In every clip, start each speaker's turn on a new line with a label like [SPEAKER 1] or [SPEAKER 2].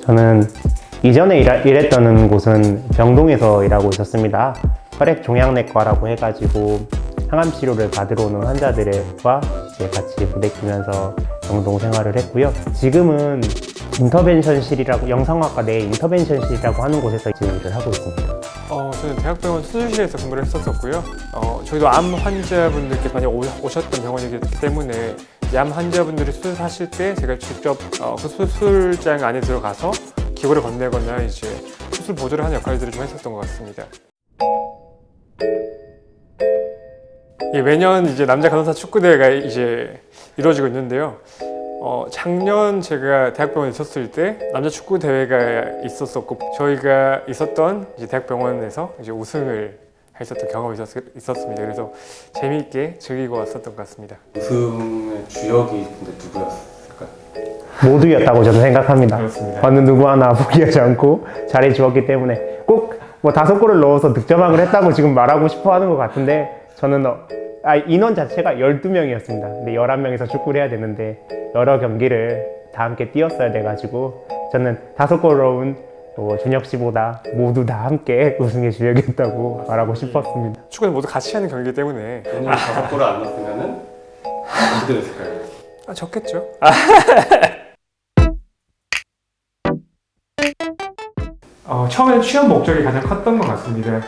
[SPEAKER 1] 저는 이전에 일했던 곳은 병동에서 일하고 있었습니다. 혈액종양내과라고 해가지고 항암 치료를 받으러 오는 환자들과 이제 같이 부대끼면서 병동 생활을 했고요. 지금은 인터벤션실이라고, 영상학과 내 인터벤션실이라고 하는 곳에서 이제 일을 하고 있습니다.
[SPEAKER 2] 저는 대학병원 수술실에서 근무를 했었고요. 저희도 암 환자분들께 많이 오셨던 병원이기 때문에 암 환자분들이 수술하실 때 제가 직접 그 수술장 안에 들어가서 기구를 건네거나 이제 수술 보조를 하는 역할들을 좀 했었던 것 같습니다. 매년 이제 남자 간호사 축구대회가 이제 이루어지고 있는데요. 작년 제가 대학병원에 있었을 때 남자 축구 대회가 있었었고 저희가 있었던 이제 대학병원에서 이제 우승을 했었던 경험이 있었습니다. 그래서 재미있게 즐기고 왔었던 것 같습니다.
[SPEAKER 3] 우승의 주역이 근데 누구였을까요?
[SPEAKER 1] 모두였다고 저는 생각합니다.
[SPEAKER 2] 그렇습니다.
[SPEAKER 1] 어느 누구 하나 포기하지 않고 잘해주었기 때문에 꼭 뭐 5골을 넣어서 득점왕을 했다고 지금 말하고 싶어 하는 것 같은데 저는 인원 자체가 12명이었습니다. 근데 11명에서 축구를 해야 되는데 여러 경기를 다 함께 뛰었어야 돼가지고 저는 5골 넣은 준혁 씨보다 모두 다 함께 우승의 주역이었다고 말하고 싶었습니다.
[SPEAKER 2] 축구는 모두 같이 하는 경기이기 때문에
[SPEAKER 3] 본인이 5골을 안 넣었으면은 어떻게 됐을까요?
[SPEAKER 2] 적겠죠. 처음에는 취업 목적이 가장 컸던 것 같습니다.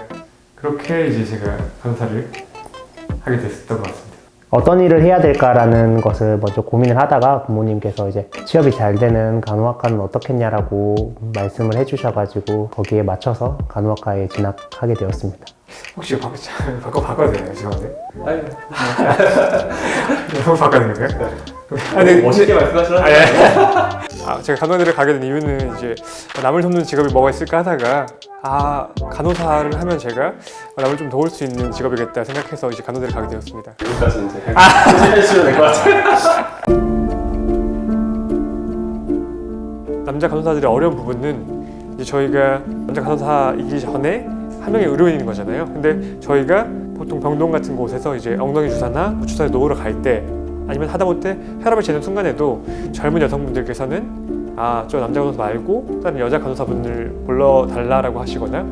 [SPEAKER 2] 그렇게 이제 제가 간호사를 하게 됐었던 것 같습니다.
[SPEAKER 1] 어떤 일을 해야 될까라는 것을 먼저 고민을 하다가 부모님께서 이제 취업이 잘 되는 간호학과는 어떻겠냐라고 말씀을 해주셔가지고 거기에 맞춰서 간호학과에 진학하게 되었습니다.
[SPEAKER 2] 혹시 바꿔도 되나요? 죄송한데.
[SPEAKER 3] 아니,
[SPEAKER 2] 너무 바꿔야 되는 건가요?
[SPEAKER 3] 멋있게 말씀하시라는
[SPEAKER 2] 제가 간호대를 가게 된 이유는 이제 남을 돕는 직업이 뭐가 있을까 하다가 간호사를 하면 제가 남을 좀 도울 수 있는 직업이겠다 생각해서 이제 간호대를 가게 되었습니다.
[SPEAKER 3] 여기까지 이제 해주시면 될 것 같아요.
[SPEAKER 2] 남자 간호사들의 어려운 부분은 이제 저희가 남자 간호사이기 전에 한 명의 의료인인 거잖아요. 근데 저희가 보통 병동 같은 곳에서 이제 엉덩이 주사나 주사를 놓으러 갈 때 아니면 하다못해 혈압을 재는 순간에도 젊은 여성분들께서는 저 남자 간호사 말고 다른 여자 간호사분을 불러달라라고 하시거나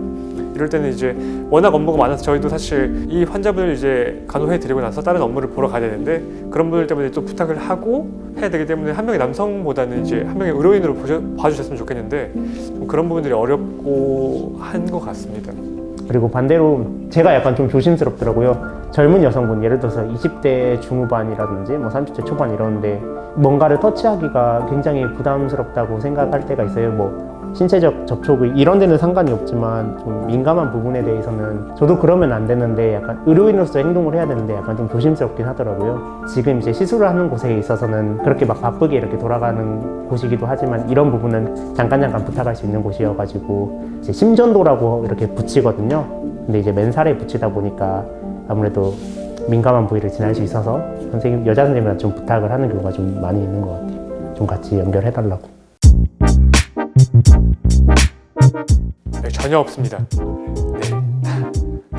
[SPEAKER 2] 이럴 때는 이제 워낙 업무가 많아서 저희도 사실 이 환자분을 이제 간호해 드리고 나서 다른 업무를 보러 가야 되는데 그런 분들 때문에 또 부탁을 하고 해야 되기 때문에 한 명의 남성보다는 이제 한 명의 의료인으로 봐주셨으면 좋겠는데 좀 그런 부분들이 어렵고 한 것 같습니다.
[SPEAKER 1] 그리고 반대로 제가 약간 좀 조심스럽더라고요. 젊은 여성분, 예를 들어서 20대 중후반이라든지 뭐 30대 초반 이런데 뭔가를 터치하기가 굉장히 부담스럽다고 생각할 때가 있어요. 뭐 신체적 접촉이 이런 데는 상관이 없지만 좀 민감한 부분에 대해서는 저도 그러면 안 되는데 약간 의료인으로서 행동을 해야 되는데 약간 좀 조심스럽긴 하더라고요. 지금 이제 시술을 하는 곳에 있어서는 그렇게 막 바쁘게 이렇게 돌아가는 곳이기도 하지만 이런 부분은 잠깐 부탁할 수 있는 곳이어가지고 이제 심전도라고 이렇게 붙이거든요. 근데 이제 맨살에 붙이다 보니까 아무래도 민감한 부위를 지날 수 있어서 여자 선생님한테 좀 부탁을 하는 경우가 좀 많이 있는 것 같아요. 좀 같이 연결해달라고.
[SPEAKER 2] 네, 전혀 없습니다.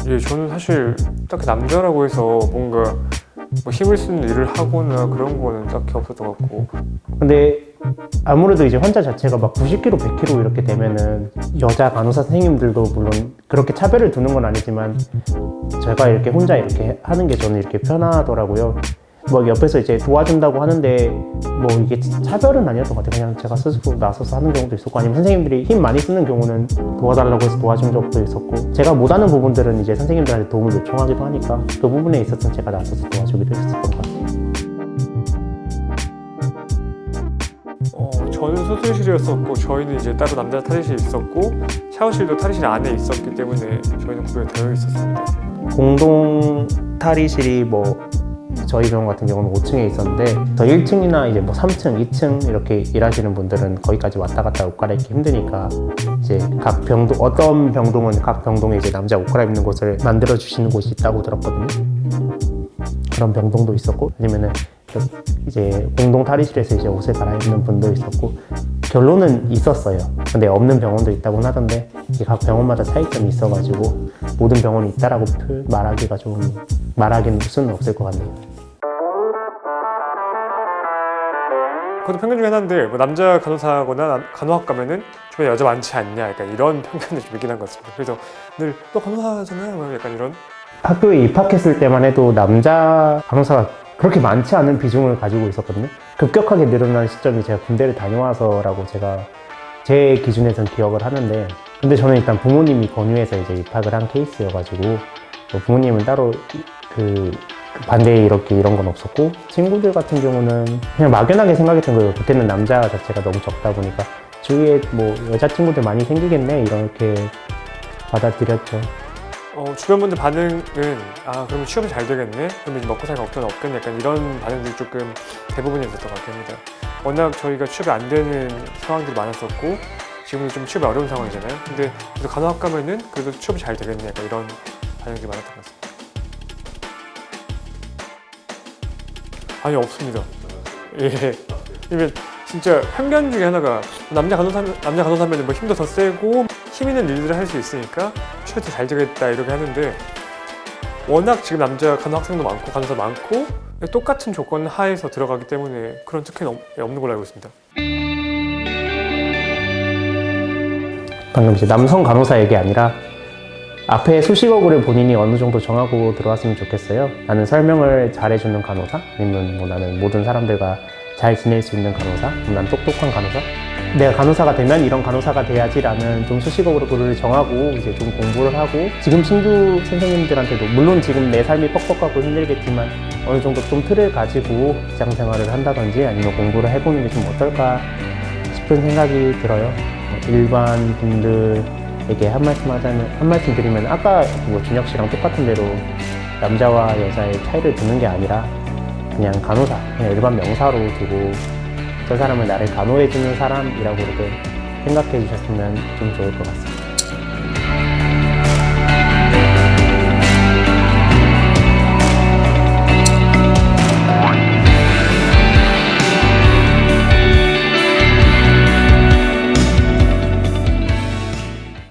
[SPEAKER 2] 네. 저는 사실 딱히 남자라고 해서 뭔가 뭐 힘을 쓰는 일을 하거나 그런 거는 딱히 없었던 것 같고.
[SPEAKER 1] 근데 아무래도 이제 환자 자체가 막 90kg, 100kg 이렇게 되면은 여자 간호사 선생님들도 물론 그렇게 차별을 두는 건 아니지만 제가 이렇게 혼자 이렇게 하는 게 저는 이렇게 편하더라고요. 뭐 옆에서 이제 도와준다고 하는데 뭐 이게 차별은 아니었던 것 같아요. 그냥 제가 스스로 나서서 하는 경우도 있었고 아니면 선생님들이 힘 많이 쓰는 경우는 도와달라고 해서 도와준 적도 있었고 제가 못하는 부분들은 이제 선생님들한테 도움을 요청하기도 하니까 그 부분에 있어서는 제가 나서서 도와주기도 했었던 것 같아요.
[SPEAKER 2] 저는 수술실이었었고 저희는 이제 따로 남자 탈의실이 있었고 샤워실도 탈의실 안에 있었기 때문에 저희는 구별이 되어 있었습니다.
[SPEAKER 1] 공동 탈의실이 뭐 저희 병원 같은 경우는 5층에 있었는데 더 1층이나 이제 뭐 3층, 2층 이렇게 일하시는 분들은 거기까지 왔다 갔다 옷 갈아입기 힘드니까 이제 각 병동 어떤 병동은 각 병동에 이제 남자 옷 갈아입는 곳을 만들어 주시는 곳이 있다고 들었거든요. 그런 병동도 있었고 아니면은 이제 공동 탈의실에서 이제 옷을 갈아입는 분도 있었고 결론은 있었어요. 근데 없는 병원도 있다고 하던데 이게 각 병원마다 차이점이 있어가지고 모든 병원이 있다라고 말하기는 수는 없을 것 같네요.
[SPEAKER 2] 그것도 편견 중에 하나인데 뭐 남자 간호사거나 간호학 가면은 주변에 여자 많지 않냐 약간 이런 편견이 좀 있긴 한 것 같습니다. 그래서 늘 너 간호사잖아 뭐 약간 이런.
[SPEAKER 1] 학교에 입학했을 때만 해도 남자 간호사가 그렇게 많지 않은 비중을 가지고 있었거든요. 급격하게 늘어난 시점이 제가 군대를 다녀와서라고 제가 제 기준에선 기억을 하는데, 근데 저는 일단 부모님이 권유해서 이제 입학을 한 케이스여가지고 뭐 부모님은 따로 그 반대 이렇게 이런 건 없었고, 친구들 같은 경우는 그냥 막연하게 생각했던 거예요. 그때는 남자 자체가 너무 적다 보니까 주위에 뭐 여자친구들 많이 생기겠네 이렇게 받아들였죠.
[SPEAKER 2] 주변 분들 반응은 그러면 취업이 잘 되겠네? 그러면 이제 먹고 살기 없겠네? 약간 이런 반응들이 조금 대부분이 있었던 것 같긴 합니다. 워낙 저희가 취업이 안 되는 상황들이 많았었고 지금은 좀 취업이 어려운 상황이잖아요. 근데 그래서 간호학 가면은 그래도 취업이 잘 되겠네? 약간 이런 반응들이 많았던 것 같습니다. 아니 없습니다. 예. 이게 진짜 편견 중에 하나가 남자 간호사면 뭐 힘도 더 세고 힘 있는 일들을 할 수 있으니까 취업도 잘 되겠다 이렇게 하는데, 워낙 지금 남자 간호 학생도 많고 간호사 많고 똑같은 조건 하에서 들어가기 때문에 그런 특혜는 없는 걸로 알고 있습니다.
[SPEAKER 1] 방금 이제 남성 간호사 얘기 아니라 앞에 수식어구를 본인이 어느 정도 정하고 들어왔으면 좋겠어요. 나는 설명을 잘해주는 간호사, 아니면 뭐 나는 모든 사람들과 잘 지낼 수 있는 간호사, 난 똑똑한 간호사. 내가 간호사가 되면 이런 간호사가 돼야지라는 좀 수식어구를 그를 정하고 이제 좀 공부를 하고, 지금 신규 선생님들한테도 물론 지금 내 삶이 뻑뻑하고 힘들겠지만 어느 정도 좀 틀을 가지고 직장 생활을 한다든지 아니면 공부를 해보는 게 좀 어떨까 싶은 생각이 들어요. 일반 분들에게 한 말씀 드리면, 아까 뭐 준혁 씨랑 똑같은 대로 남자와 여자의 차이를 두는 게 아니라 그냥 간호사, 그냥 일반 명사로 두고 저 사람은 나를 간호해주는 사람이라고 이렇게 생각해 주셨으면 좀 좋을 것 같습니다.